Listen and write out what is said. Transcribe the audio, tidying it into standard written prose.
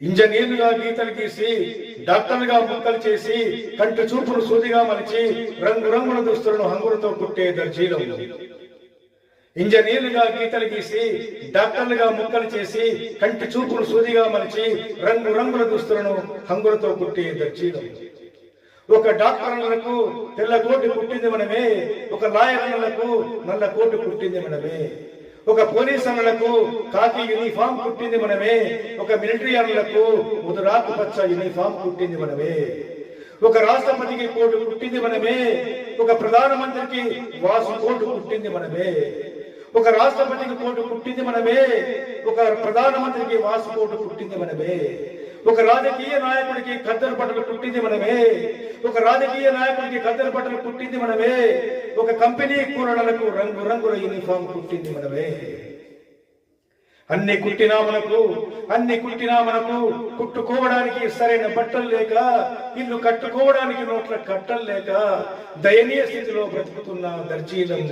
ఇంజనీర్లుగా గీతలు గీసి, డాక్టర్లుగా ముక్కలు చేసి, కంటి చూపును సూదిగా మలిచి, రంగురంగుల దుస్తులను హంగులతో కుట్టే దర్జీలం. ఇంజనీర్లుగా గీతలు గీసి, డాక్టర్లుగా ముక్కలు చేసి, కంటి చూపును సూదిగా మలిచి, రంగురంగుల దుస్తులను హంగులతో కుట్టే దర్జీలం. ఒక డాక్టర్లకు తెల్ల కోటు కుట్టింది మనమే, ఒక లాయర్లకు నల్ల కోటు కుట్టింది మనమే, ఒక పోలీసు అన్నలకు కాకి యూనిఫామ్ కుట్టింది మనమే, ఒక మిలిటరీ అన్నలకు ముదురాకు పచ్చ యూనిఫామ్ కుట్టింది మనమే, ఒక రాష్ట్రపతికి కోటు కుట్టింది మనమే, ఒక ప్రధానమంత్రికి వాసు కోటు కుట్టింది మనమే, ఒక రాష్ట్రపతికి కోటు కుట్టింది మనమే, ఒక ప్రధానమంత్రికి వాసు కోటు కుట్టింది మనమే, ఒక రాజకీయ నాయకుడికి ఖద్దరు బట్టలు కుట్టింది మనమే, ఒక రాజకీయ నాయకుడికి ఖద్దరు బట్టలు కుట్టింది మనమే, ఒక కంపెనీ కూరలకు రంగురంగుల యూనిఫామ్ కుట్టింది మనమే. అన్ని కుట్టినా మనకు కుట్టుకోవడానికి సరైన బట్టలు లేక, ఇల్లు కట్టుకోవడానికి నోట్ల కట్టలు లేక దయనీయ స్థితిలో బ్రతుకుతున్న దర్జీలం.